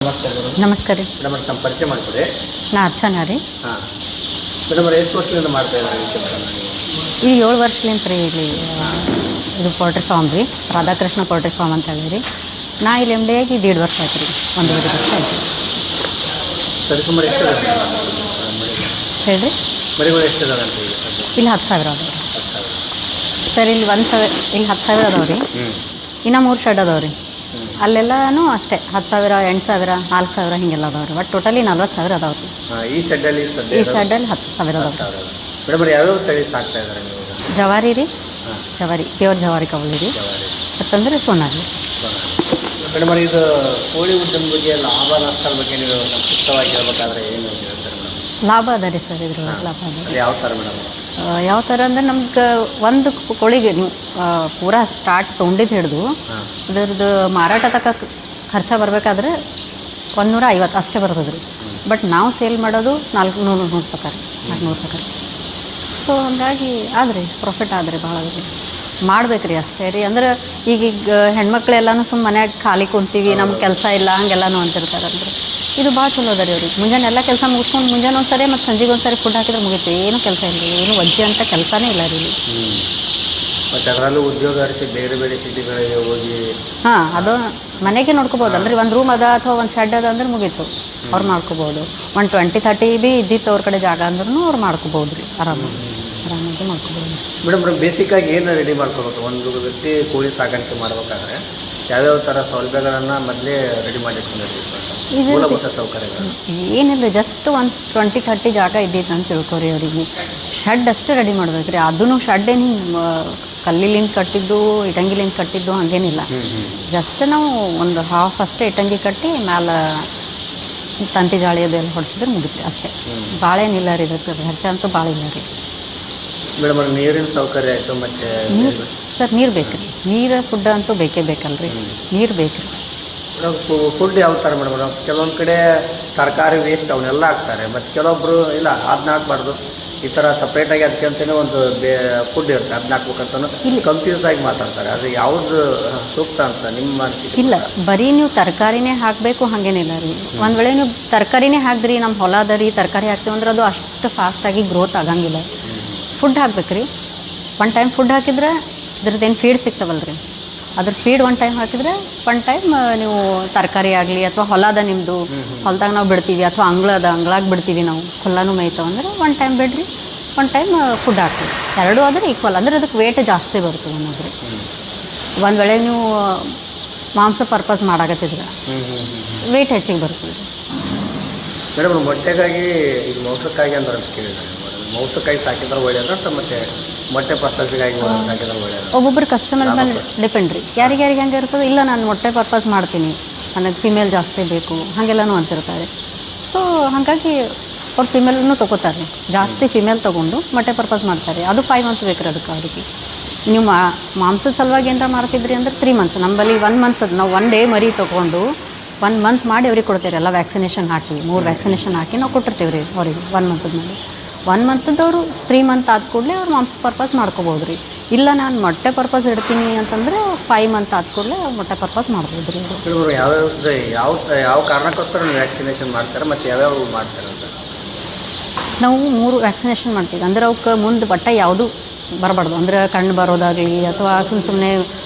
ನಮಸ್ಕಾರ ಮೇಡಮ್. ನಮಸ್ಕಾರ ರೀ. ಮೇಡಮ್ ತಮ್ಮ ಪರಿಚಯ ಮಾಡಿಕೊಡಿ. ನಾ ಅರ್ಚನಾ ರೀ. ಹಾಂ ಮೇಡಮ್ ಎಷ್ಟು ವರ್ಷದಿಂದ ಮಾಡ್ತಾ ಇದ್ದಾರೆ ಈ ಕೆಲಸ ನೀವು? ಈ 7 ವರ್ಷಲಿಂತ ರೀ ಇಲ್ಲಿ ಇದು ಪೋಲ್ಟ್ರಿ ಫಾರ್ಮ್ ರೀ, ರಾಧಾಕೃಷ್ಣ ಪೋಲ್ಟ್ರಿ ಫಾರ್ಮ್ ಅಂತ ಹೇಳಿ ರೀ. ನಾ ಇಲ್ಲಿ MD ಆಗಿ 1.5 ವರ್ಷ ಆಯ್ತು ರೀ, 1.5 ವರ್ಷ ಆಯ್ತು. ಸರಿ ಸುಮಾರು ಎಷ್ಟು ಹೇಳ್ರಿ. ಮರಿಗಳು ಎಷ್ಟಿದಾವೆ ಅಂತ ಹೇಳಿ? ಇಲ್ಲಿ 10,000 ಅದಾವೆ ರೀ ಸರ್. ಇಲ್ಲಿ 10,000 ಅದಾವೆ ರೀ. ಇನ್ನೂ 3 ಶೆಡ್ ಅದಾವೆ ರೀ. ಅಲ್ಲೆಲ್ಲನೂ ಅಷ್ಟೇ 10,000, 8,000, 4,000 ಹಿಂಗೆಲ್ಲ ಅದಾವೆ ರೀ. ಬಟ್ ಟೋಟಲಿ 40,000 ಅದಾವೆ ರೀ. ಈ ಶೆಡ್ಡಲ್ಲಿ ಈ ಶೆಡ್ಡಲ್ಲಿ 10,000 ಅದಾವೆ ರೀ. ಮೇಡಮ್ ಯಾವ್ಯಾವ ತಳಿ ಸಾಕ್ತಾ ಇದ್ದಾರೆ ನೀವು? ಜವಾರಿ ರೀ, ಜವಾರಿ ಪ್ಯೂರ್ ಜವಾರಿ ಕವಳಿ ರೀ. ಮತ್ತಂದರೆ ಸೋನಾಲಿ. ಮೇಡಮ್ ಇದು ಕೋಳಿ ಉದ್ಯಮ ಬಗ್ಗೆ ಲಾಭ ನಷ್ಟದ ಬಗ್ಗೆ ನೀವು ಸಂಕ್ಷಿಪ್ತವಾಗಿ ಹೇಳ್ಬೇಕಾದ್ರೆ ಏನು ಹೇಳ್ತಾರೆ ಮೇಡಮ್? ಲಾಭ ಅದ ರೀ ಸರ್, ಇದ್ರ ಲಾಭ ಅದ. ಯಾವ ಥರ ಮೇಡಮ್? ಯಾವ ಥರ ಅಂದ್ರೆ ನಮ್ಗೆ ಒಂದು ಕೋಳಿಗೆ ನೀವು ಪೂರಾ ಸ್ಟಾರ್ಟ್ ತೊಗೊಂಡಿದ್ದು ಹಿಡಿದು ಇದ್ರದ್ದು ಮಾರಾಟ ತಕ್ಕ ಖರ್ಚು ಬರಬೇಕಾದ್ರೆ 150 ಅಷ್ಟೇ ಬರ್ತದೆ ರೀ. ಬಟ್ ನಾವು ಸೇಲ್ ಮಾಡೋದು 400 ತನಕ ರೀ, 400 ತನಕ. ಸೊ ಹಂಗಾಗಿ ಆದ್ರಿ ಪ್ರಾಫಿಟ್ ಆದ್ರಿ ಭಾಳ ಅದ್ರಿ. ಮಾಡ್ಬೇಕು ರೀ ಅಷ್ಟೇ ರೀ. ಅಂದ್ರೆ ಈಗೀಗ ಹೆಣ್ಮಕ್ಳೆಲ್ಲನೂ ಸುಮ್ಮನೆ ಮನ್ಯಾಗ ಖಾಲಿ ಕುಂತೀವಿ, ನಮ್ಗೆ ಕೆಲಸ ಇಲ್ಲ ಹಂಗೆಲ್ಲನೂ ಅಂತಿರ್ತಾರಂದ್ರೆ ಇದು ಭಾಳ ಚಲೋ ಅದ ರೀ ಅವ್ರಿಗೆ. ಮುಂಜಾನೆ ಎಲ್ಲ ಕೆಲಸ ಮುಗಿಸ್ಕೊಂಡು ಮುಂಜಾನೆ ಒಂದು ಸರಿ ಮತ್ತು ಸಂಜೆಗೆ ಒಂದು ಸರಿ ಫುಡ್ ಹಾಕಿದ್ರೆ ಮುಗೀತು. ಏನೂ ಕೆಲಸ ಇಲ್ಲ, ಏನು ವಜ್ಜೆ ಅಂತ ಕೆಲಸನೇ ಇಲ್ಲ ರೀ ಇಲ್ಲಿ. ಮತ್ತು ಅದರಲ್ಲೂ ಉದ್ಯೋಗ ಅರಿಸಿ ಬೇರೆ ಬೇರೆ ಸಿಟಿಗಳಿಗೆ ಹೋಗಿ ಹಾಂ, ಅದು ಮನೆಗೆ ನೋಡ್ಕೋಬೋದು ಅಂದ್ರೆ ಒಂದು ರೂಮ್ ಅದ ಅಥವಾ ಒಂದು ಶೆಡ್ ಅದ ಅಂದ್ರೆ ಮುಗೀತು, ಅವ್ರು ಮಾಡ್ಕೋಬೋದು. 20-30 ಭೀ ಇದ್ದಿತ್ತು ಅವ್ರ ಕಡೆ ಜಾಗ ಅಂದ್ರೂ ಅವ್ರು ಮಾಡ್ಕೋಬೋದು ರೀ, ಆರಾಮಾಗಿ ಮಾಡ್ಕೋಬೋದು. ಮೇಡಮ್ ಬೇಸಿಕ್ಕಾಗಿ ಏನು ರೆಡಿ ಮಾಡ್ಕೋಬೇಕು? ಒಂದು ವ್ಯಕ್ತಿ ಕೋಳಿ ಸಾಗಾಣಿಕೆ ಮಾಡ್ಬೇಕಾದ್ರೆ ಯಾವ್ಯಾವ ಥರ ಸೌಲಭ್ಯಗಳನ್ನು ಮೊದಲೇ ರೆಡಿ ಮಾಡಿಟ್ಕೊಂಡಿರ್ಬೇಕು? ಮೂಲಭೂತ ಸೌಕರ್ಯಗಳು ಏನಿಲ್ಲ, ಜಸ್ಟ್ ಒಂದು 20-30 ಜಾಗ ಇದ್ದಿತ್ತು ಅಂತ ತಿಳ್ಕೊರಿ. ಅವರಿಗೆ ಶೆಡ್ ಅಷ್ಟೇ ರೆಡಿ ಮಾಡ್ಬೇಕು ರೀ. ಅದೂ ಶೆಡ್ ಏನು ಕಲ್ಲಿಲಿಂದ ಕಟ್ಟಿದ್ದು ಇಟಂಗಿಲಿಂದ ಕಟ್ಟಿದ್ದು ಹಾಗೇನಿಲ್ಲ. ಜಸ್ಟ್ ನಾವು ಒಂದು ಹಾಫ್ ಅಷ್ಟೇ ಇಟಂಗಿ ಕಟ್ಟಿ ಮ್ಯಾಲೆ ತಂತಿ ಜಾಳಿ ಅದೆಲ್ಲ ಹೊಡಿಸಿದ್ರೆ ಮುಗಿತ್ರಿ ಅಷ್ಟೇ. ಭಾಳ ಏನಿಲ್ಲ ರೀ, ಇದಕ್ಕೆ ಖರ್ಚು ಅಂತೂ ಭಾಳ ಇಲ್ಲ ರೀ. ಮೇಡಮ್ ನೀರಿನ ಸೌಕರ್ಯ ಆಯಿತು ಮತ್ತು ನೀರು ಸರ್, ನೀರು ಬೇಕು ರೀ. ನೀರು ಫುಡ್ ಅಂತೂ ಬೇಕೇ ಬೇಕಲ್ರಿ, ನೀರು ಬೇಕು ರೀ. ಫುಡ್ ಯಾವ ಥರ ಮೇಡಮ್? ಕೆಲವೊಂದು ಕಡೆ ತರಕಾರಿ ವೇಸ್ಟ್ ಅವನ್ನೆಲ್ಲ ಹಾಕ್ತಾರೆ, ಮತ್ತು ಕೆಲವೊಬ್ಬರು ಇಲ್ಲ ಅದನ್ನ ಹಾಕ್ಬಾರ್ದು, ಈ ಥರ ಸಪ್ರೇಟಾಗಿ ಅದಕ್ಕೆ ಅಂತಲೇ ಒಂದು ಫುಡ್ ಇರುತ್ತೆ ಅದನ್ನ ಹಾಕ್ಬೇಕಂತ ಕನ್ಫ್ಯೂಸ್ ಆಗಿ ಮಾತಾಡ್ತಾರೆ. ಅದು ಯಾವುದು ಸೂಕ್ತ ಅಂತ ನಿಮ್ಮ ಮಾನಸಿಕ? ಇಲ್ಲ, ಬರೀ ನೀವು ತರಕಾರಿನೇ ಹಾಕಬೇಕು ಹಾಗೇನಿಲ್ಲ ರೀ. ಒಂದು ವೇಳೆ ನೀವು ತರಕಾರಿನೇ ಹಾಕಿದ್ರಿ, ನಮ್ಮ ಹೊಲ ಅದ ರೀ, ತರಕಾರಿ ಹಾಕ್ತೀವಿ ಅಂದ್ರೆ ಅದು ಅಷ್ಟು ಫಾಸ್ಟಾಗಿ ಗ್ರೋತ್ ಆಗಂಗಿಲ್ಲ. ಫುಡ್ ಹಾಕ್ಬೇಕು ರೀ. ಒನ್ ಟೈಮ್ ಫುಡ್ ಹಾಕಿದ್ರೆ ಇದ್ರದ್ದೇನು ಫೀಡ್ ಸಿಗ್ತಾವಲ್ಲ ರೀ, ಅದ್ರ ಫೀಡ್ ಒನ್ ಟೈಮ್ ಹಾಕಿದರೆ ಒನ್ ಟೈಮ್ ನೀವು ತರಕಾರಿ ಆಗಲಿ ಅಥವಾ ಹೊಲದ ನಿಮ್ಮದು ಹೊಲದಾಗ ನಾವು ಬಿಡ್ತೀವಿ ಅಥವಾ ಅಂಗಳಾಗ ಬಿಡ್ತೀವಿ ನಾವು, ಹೊಲನೂ ಮೇಯ್ತಾವೆ ಅಂದ್ರೆ ಒನ್ ಟೈಮ್ ಬಿಡ್ರಿ, ಒನ್ ಟೈಮ್ ಫುಡ್ ಹಾಕ್ತೀವಿ. ಎರಡೂ ಆದರೆ ಈಕ್ವಲ್ ಅಂದ್ರೆ ಅದಕ್ಕೆ ವೇಟ್ ಜಾಸ್ತಿ ಬರ್ತದೆ ಅನ್ನೋದ್ರಿ. ಒಂದು ವೇಳೆ ನೀವು ಮಾಂಸ ಪರ್ಪಸ್ ಮಾಡಾಕತ್ತಿದ್ರೆ ವೇಟ್ ಹೆಚ್ಚಿಗೆ ಬರ್ತದೆ. ಮೇಡಮ್ ಮೊಟ್ಟೆಗಾಗಿ ಈಗ ಮೌಸಕ್ಕಾಗಿ ಅಂದ್ರೆ ಕೇಳಿದ್ರೆ ಮೌಸಕ್ಕಾಗಿ ಸಾಕಿದ್ರೆ ಒಳ್ಳೆಯದು ಅಂತ ಮತ್ತೆ ಮೊಟ್ಟೆ ಪರ್ಪಸ್ಗಾಗಿ ಸಾಕಿದ್ರೆ ಒಳ್ಳೆಯದು? ಒಬ್ಬೊಬ್ಬರು ಕಸ್ಟಮರ್ ಮೇಲೆ ಡಿಪೆಂಡ್ ರೀ. ಯಾರಿಗೆ ಹೆಂಗೆ ಇರ್ತದೆ, ಇಲ್ಲ ನಾನು ಮೊಟ್ಟೆ ಪರ್ಪಸ್ ಮಾಡ್ತೀನಿ, ನನಗೆ ಫಿಮೇಲ್ ಜಾಸ್ತಿ ಬೇಕು ಹಾಗೆಲ್ಲನೂ ಅಂತಿರ್ತಾರೆ. ಸೊ ಹಾಗಾಗಿ ಅವ್ರು ಫಿಮೇಲನ್ನು ತೊಗೋತಾರೆ. ಜಾಸ್ತಿ ಫಿಮೇಲ್ ತೊಗೊಂಡು ಮೊಟ್ಟೆ ಪರ್ಪಸ್ ಮಾಡ್ತಾರೆ. ಅದು 5 ಮಂತ್ ಬೇಕು ರೀ ಅದಕ್ಕೆ. ಅವ್ರಿಗೆ ನೀವು ಮಾಂಸದ ಸಲುವಾಗಿ ಏನಾರ ಮಾಡ್ತಿದ್ರಿ ಅಂದ್ರೆ 3 ಮಂತ್ಸ್. ನಮ್ಮಲ್ಲಿ 1 ಮಂತ್ ನಾವು 1 ಡೇ ಮರಿ ತೊಗೊಂಡು 1 ಮಂತ್ ಮಾಡಿ ಅವ್ರಿಗೆ ಕೊಡ್ತೀವಿ. ಎಲ್ಲ ವ್ಯಾಕ್ಸಿನೇಷನ್ ಹಾಕಿ 3 ವ್ಯಾಕ್ಸಿನೇಷನ್ ಹಾಕಿ ನಾವು ಕೊಟ್ಟಿರ್ತೀವಿ ರೀ ಅವ್ರಿಗೆ 1 ಮಂತದ ಮೇಲೆ. 1 ಮಂತದವರು 3 ಮಂತ್ ಆದ ಕೂಡಲೇ ಅವ್ರು ಮಾಂಸ ಪರ್ಪಸ್ ಮಾಡ್ಕೋಬೋದು ರೀ. ಇಲ್ಲ ನಾನು ಮೊಟ್ಟೆ ಪರ್ಪಸ್ ಇಡ್ತೀನಿ ಅಂತಂದರೆ 5 ಮಂತ್ ಆದ ಕೂಡಲೇ ಮೊಟ್ಟೆ ಪರ್ಪಸ್ ಮಾಡ್ಬೋದು ರೀ ಅವರು. ಯಾವ ಕಾರಣಕ್ಕೋಸ್ಕರ ವ್ಯಾಕ್ಸಿನೇಷನ್ ಮಾಡ್ತಾರೆ ಮತ್ತು ಯಾವ್ಯಾವ ಮಾಡ್ತಾರೆ ಅಂತ? ನಾವು 3 ವ್ಯಾಕ್ಸಿನೇಷನ್ ಮಾಡ್ತೀವಿ. ಅಂದ್ರೆ ಅವಕ್ಕೆ ಮುಂದೆ ಬಟ್ಟೆ ಯಾವುದು ಬರಬಾರ್ದು, ಅಂದ್ರೆ ಕಣ್ಣು ಬರೋದಾಗಲಿ ಅಥವಾ ಸುಮ್ಮನೆ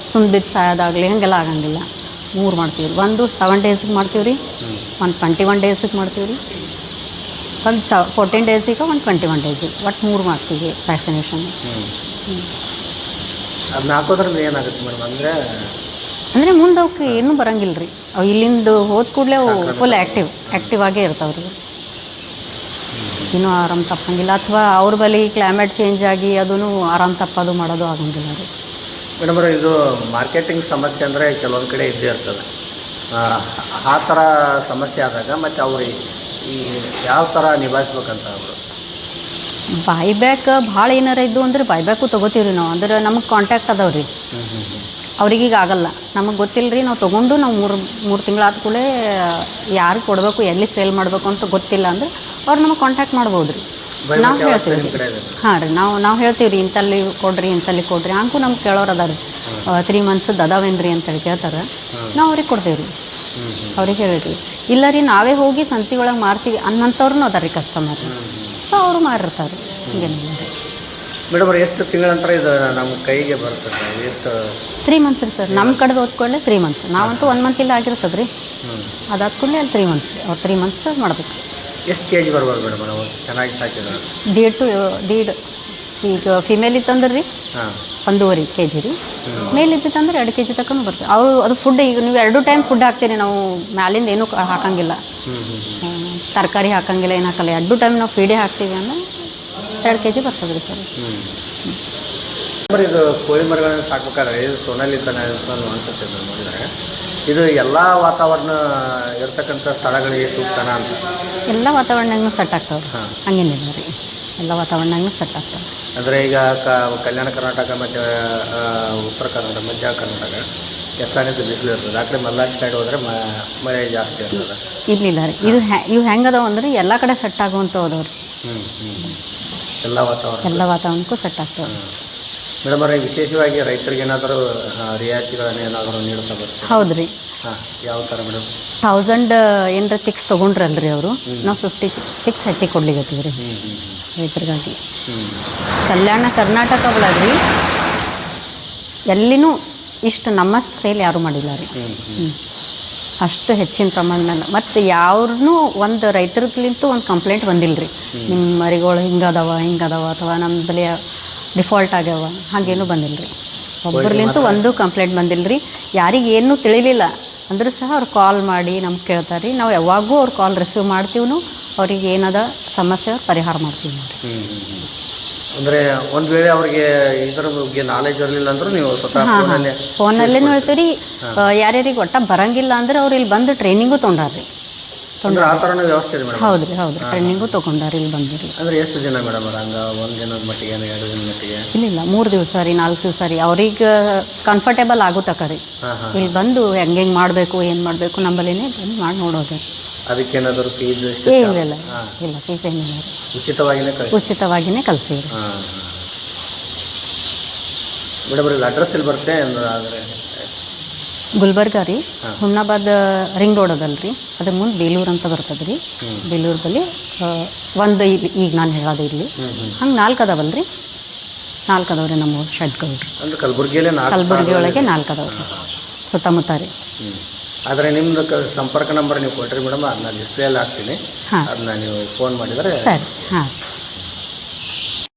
ಬಿದ್ದು ಸಾಯೋದಾಗಲಿ ಹಾಗೆಲ್ಲ ಆಗಂಗಿಲ್ಲ. 3 ಮಾಡ್ತೀವಿ ರೀ. ಒಂದು 7 ಡೇಸಿಗೆ ಮಾಡ್ತೀವಿ ರೀ, ಒಂದು 21 ಡೇಸಿಗೆ ಮಾಡ್ತೀವಿ ರೀ, ಒಂದು 14 ಡೇಸಿಗೆ, ಒಂದು 21 ಡೇಸಿಗೆ, ಒಟ್ಟು 3 ಮಾಡ್ತೀವಿ ವ್ಯಾಕ್ಸಿನೇಷನ್. ಅದನ್ನ ಹಾಕೋದ್ರಿಂದ ಏನಾಗುತ್ತೆ ಮೇಡಮ್? ಅಂದರೆ ಮುಂದೆ ಅವಕ್ಕೆ ಏನೂ ಬರೋಂಗಿಲ್ಲ ರೀ. ಅವು ಇಲ್ಲಿಂದ ಹೋದ ಕೂಡಲೇ ಅವು ಫುಲ್ ಆ್ಯಕ್ಟಿವ್ ಆಗೇ ಇರ್ತಾವೆ ರೀ. ಇನ್ನೂ ಆರಾಮ್ ತಪ್ಪಂಗಿಲ್ಲ, ಅಥವಾ ಅವ್ರ ಬಳಿ ಕ್ಲೈಮೇಟ್ ಚೇಂಜ್ ಆಗಿ ಅದೂ ಆರಾಮ್ ತಪ್ಪೋದು ಮಾಡೋದು ಆಗಂಗಿಲ್ಲ ರೀ. ಮೇಡಮ್ ಇದು ಮಾರ್ಕೆಟಿಂಗ್ ಸಮಸ್ಯೆ ಅಂದರೆ ಕೆಲವೊಂದು ಕಡೆ ಇದ್ದೇ ಇರ್ತದೆ. ಆ ಥರ ಸಮಸ್ಯೆ ಆದಾಗ ಮತ್ತು ಅವ್ರಿಗೆ ಈ ಯಾವ ಥರ ನಿಭಾಯಿಸ್ಬೇಕಂತ ಅವರು? ಬೈಬ್ಯಾಕ್ ಭಾಳ ಏನಾರ ಇದ್ದು ಅಂದ್ರೆ ಬೈಬ್ಯಾಕು ತೊಗೋತೀವಿ ರೀ ನಾವು. ಅಂದ್ರೆ ನಮಗೆ ಕಾಂಟ್ಯಾಕ್ಟ್ ಅದಾವೆ ರೀ. ಅವ್ರಿಗೀಗ ಆಗಲ್ಲ, ನಮಗೆ ಗೊತ್ತಿಲ್ಲ ರೀ. ನಾವು ತೊಗೊಂಡು ನಾವು 3 ತಿಂಗಳಾದ ಕೂಡಲೇ ಯಾರು ಕೊಡಬೇಕು, ಎಲ್ಲಿ ಸೇಲ್ ಮಾಡಬೇಕು ಅಂತ ಗೊತ್ತಿಲ್ಲ ಅಂದ್ರೆ ಅವ್ರು ನಮಗೆ ಕಾಂಟ್ಯಾಕ್ಟ್ ಮಾಡ್ಬೋದು ರೀ. ನಾವು ಹೇಳ್ತೀವಿ ರೀ. ಹಾಂ ರೀ, ನಾವು ಹೇಳ್ತೀವಿ ರೀ, ಇಂಥಲ್ಲಿ ಕೊಡ್ರಿ ಹಂಗೂ ನಮ್ಗೆ ಕೇಳೋರು ಅದ ರೀ. 3 ಮಂತ್ಸದ್ದು ಅದಾವೇನ್ರಿ ಅಂತೇಳಿ ಕೇಳ್ತಾರೆ, ನಾವು ಅವ್ರಿಗೆ ಕೊಡ್ತೀವಿ ರೀ. ಅವ್ರಿಗೆ ಹೇಳಿದ್ವಿ. ಇಲ್ಲ ರೀ ನಾವೇ ಹೋಗಿ ಸಂತಿ ಒಳಗೆ ಮಾರ್ತೀವಿ ಅನ್ನೋಂಥವ್ರು ಅದಾರ ರೀ ಕಸ್ಟಮರ್. ಸೊ ಅವರು ಮಾರಿರ್ತಾರೆ, ಹಂಗೇನಿಲ್ಲ ರೀ. ಮೇಡಮ್ ಅವ್ರು ಎಷ್ಟು ತಿಂಗಳ ನಂತರ ಇದು ನಮ್ಮ ಕೈಗೆ ಬರ್ತದೆ? ಎಷ್ಟು 3 ಮಂತ್ಸ್ ರೀ ಸರ್. ನಮ್ಮ ಕಡೆದು ಓದ್ಕೊಳ್ಳೆ 3 ಮಂತ್ಸ್. ನಾವಂತೂ 1 ಮಂತ್ ಇಲ್ಲ ಆಗಿರ್ತದೆ ರೀ. ಅದಾದ ಕೂಡಲೇ ಅಲ್ಲಿ 3 ಮಂತ್ಸ್ ಅವ್ರು 3 ಮಂತ್ಸ್ ಮಾಡಬೇಕು. ಎಷ್ಟು ಕೆ ಜಿ ಬರ್ಬೋದು ಮೇಡಮ್ ನಾವು ಚೆನ್ನಾಗಿ ಸಾಕಿದ್ರೆ? 1.5 to 1.5. ಈಗ ಫಿಮೇಲ್ ಇತ್ತಂದ್ರೆ ರೀ ಹಾಂ 1.5 kg ರೀ. ಮೇಲ್ ಇದ್ದಿತ್ತಂದ್ರೆ 2 kg ತನಕ ಬರ್ತದೆ. ಅವರು ಅದು ಫುಡ್ ಈಗ ನೀವು 2 ಟೈಮ್ ಫುಡ್ ಹಾಕ್ತೀರಿ, ನಾವು ಮ್ಯಾಲಿಂದ ಏನೂ ಹಾಕಂಗಿಲ್ಲ, ತರಕಾರಿ ಹಾಕಂಗಿಲ್ಲ, ಏನು ಹಾಕಲ್ಲ. 2 ಟೈಮ್ ನಾವು ಫೀಡೇ ಹಾಕ್ತೀವಿ ಅಂದ್ರೆ 2 kg ಬರ್ತದೆ ರೀ ಸರ್. ಇದು ಕೋಳಿ ಮರಿಗಳನ್ನು ಸಾಕ್ಬೇಕಾದ್ರೆ ಇದು ಸೋನಾಲಿ ತನ ಅನ್ಸುತ್ತೆ ನೋಡಿದರೆ, ಇದು ಎಲ್ಲ ವಾತಾವರಣ ಇರ್ತಕ್ಕಂಥ ಸ್ಥಳಗಳಿಗೆ ಸೂಕ್ತನ ಅಂತ? ಎಲ್ಲ ವಾತಾವರಣಗೂ ಸೆಟ್ ಆಗ್ತಾವೆ. ಹಂಗೇನಿಲ್ಲ ರೀ, ಎಲ್ಲ ವಾತಾವರಣಗೂ ಸೆಟ್ ಆಗ್ತಾವೆ. ಅಂದರೆ ಈಗ ಕಲ್ಯಾಣ ಕರ್ನಾಟಕ ಮತ್ತು ಉತ್ತರ ಕರ್ನಾಟಕ, ಮಧ್ಯ ಕರ್ನಾಟಕ ಹೆಚ್ಚಾನಿದ್ದು ಬಿಸಿಲು ಇರ್ತದೆ. ಆ ಕಡೆ ಮಲ್ನಾಡು ಸೈಡ್ ಹೋದರೆ ಮಳೆ ಜಾಸ್ತಿ ಇರ್ತದೆ. ಇರಲಿಲ್ಲ ರೀ, ಇವು ಹೆಂಗದಾವ ಅಂದ್ರೆ ಎಲ್ಲ ಕಡೆ ಸೆಟ್ ಆಗುವಂಥವು ಅದಾವೆ ರೀ. ಎಲ್ಲ ವಾತಾವರಣಕ್ಕೂ ಸೆಟ್ ಆಗ್ತವೆ. ಮೇಡಮ್ ಅವರೇ, ವಿಶೇಷವಾಗಿ ರೈತರಿಗೆ ಏನಾದರೂ ರಿಯಾಯಿತಿಗಳನ್ನು ಏನಾದರೂ ನೀಡ್ತಾ ಬರುತ್ತೆ? ಹೌದು ರೀ. ಹಾಂ, ಯಾವ ಥರ ಮೇಡಮ್? 1000 ಏನರ ಚಿಕ್ಸ್ ತೊಗೊಂಡ್ರಲ್ರಿ ಅವರು, ನಾವು 50 ಚಿಕ್ಸ್ ಹೆಚ್ಚಿಗೆ ಕೊಡ್ಲಿಕ್ಕತ್ತೀವಿ ರೀ ರೈತರಿಗಾಗಿ. ಕಲ್ಯಾಣ ಕರ್ನಾಟಕ ಒಳಗೆ ರೀ ಎಲ್ಲಿನೂ ಇಷ್ಟು ನಮ್ಮಷ್ಟು ಸೇಲ್ ಯಾರೂ ಮಾಡಿಲ್ಲ ರೀ. ಅಷ್ಟು ಹೆಚ್ಚಿನ ಪ್ರಮಾಣದಲ್ಲಿ. ಮತ್ತು ಯಾವ್ರೂ ಒಂದು ರೈತರಲಿಂತೂ ಒಂದು ಕಂಪ್ಲೇಂಟ್ ಬಂದಿಲ್ಲ ರೀ, ನಿಮ್ಮ ಮರಿಗಳು ಹಿಂಗದಾವ ಅಥವಾ ನಮ್ಮದಲ್ಲಿ ಡಿಫಾಲ್ಟ್ ಆಗ್ಯಾವ, ಹಾಗೇನೂ ಬಂದಿಲ್ಲ ರೀ. ಒಬ್ಬರಲಿಂತೂ ಒಂದು ಕಂಪ್ಲೇಂಟ್ ಬಂದಿಲ್ಲ ರೀ. ಯಾರಿಗೆ ಏನೂ ತಿಳಿಲಿಲ್ಲ ಅಂದರೂ ಸಹ ಅವ್ರು ಕಾಲ್ ಮಾಡಿ ನಮ್ಗೆ ಕೇಳ್ತಾರೆ ರೀ. ನಾವು ಯಾವಾಗೂ ಅವ್ರು ಕಾಲ್ ರಿಸೀವ್ ಮಾಡ್ತೀವಿ, ಅವ್ರಿಗೆ ಏನದ ಸಮಸ್ಯೆ ಪರಿಹಾರ ಮಾಡ್ತೀವಿ ನೋಡಿ. ಅಂದರೆ ಒಂದು ವೇಳೆ ಅವ್ರಿಗೆ ಇದರ ಬಗ್ಗೆ ನಾಲೆಜ್ ಇರಲಿಲ್ಲ ಅಂದರೂ ನೀವು ಸ್ವತಃ ಫೋನಲ್ಲೇ ಹೇಳ್ತೀವಿ ರೀ. ಯಾರ್ಯಾರಿಗೆ ಒಟ್ಟ ಬರಂಗಿಲ್ಲ ಅಂದ್ರೆ ಅವ್ರು ಇಲ್ಲಿ ಬಂದು ಟ್ರೈನಿಂಗು ತೊಗೊಂಡಾರ್ರಿ. ಆ ಥರನೂ ವ್ಯವಸ್ಥೆ ಇದೆ ಮೇಡಮ್? ಹೌದು ರೀ, ಹೌದು. ಟ್ರೈನಿಂಗು ತೊಗೊಂಡಾರ ಇಲ್ಲಿ ಬಂದಿರಿ. ಅಂದರೆ ಎಷ್ಟು ದಿನ ಮೇಡಮ್ ಅವ್ರು ಹಂಗೆ? 1 ದಿನದ ಮಟ್ಟಿಗೆ, 2 ದಿನದ ಮಟ್ಟಿಗೆ? ಇಲ್ಲ 3 ದಿವಸ ರೀ, 4 ದಿವಸ ರೀ. ಅವ್ರಿಗೆ ಕಂಫರ್ಟೇಬಲ್ ಆಗುತ್ತಕ್ಕ ರೀ. ಇಲ್ಲಿ ಬಂದು ಹೆಂಗೆ ಮಾಡಬೇಕು, ಏನು ಮಾಡಬೇಕು ನಮ್ಮಲ್ಲಿನೇ ಬಂದು ಮಾಡಿ ನೋಡೋದು. ಅದಕ್ಕೇನಾದರೂ ಫೀಸ್? ಇಲ್ಲ ಫೀಸ್ ಏನಿಲ್ಲ ರೀ, ಉಚಿತವಾಗಿಯೇ ಕಲಿಸಿ ರೀ. ಮೇಡಮ್ ಇಲ್ಲಿ ಅಡ್ರೆಸ್ ಇಲ್ಲಿ ಬರುತ್ತೆ ಅಂದರೆ? ಗುಲ್ಬರ್ಗ ರೀ, ಹುಮ್ನಾಬಾದ್ ರಿಂಗ್ ರೋಡ್ ಅದಲ್ಲ ರೀ, ಅದ್ರ ಮುಂದೆ ಬೇಲೂರು ಅಂತ ಬರ್ತದೆ ರೀ. ಬೇಲೂರು ಬಳಿ ಒಂದು ಈಗ ನಾನು ಹೇಳೋದು ಇಲ್ಲಿ ಹಂಗೆ 4 ಅದಾವಲ್ಲ ರೀ, 4 ಅದಾವ ರೀ ನಮ್ಮ ಶೆಡ್ಗಳು ರೀ. ಅಂದರೆ ಕಲಬುರಗಿ ಒಳಗೆ 4 ಅದಾವ ರೀ ಸುತ್ತಮುತ್ತ ರೀ. ಆದರೆ ನಿಮ್ಮದು ಸಂಪರ್ಕ ನಂಬರ್ ನೀವು ಕೊಟ್ಟರೆ ಮೇಡಮ್, ಅದನ್ನ ಡಿಸ್ಪ್ಲೇಯಲ್ಲಿ ಹಾಕ್ತೀನಿ. ಅದನ್ನ ನೀವು ಫೋನ್ ಮಾಡಿದರೆ ಸರಿ. ಹಾಂ.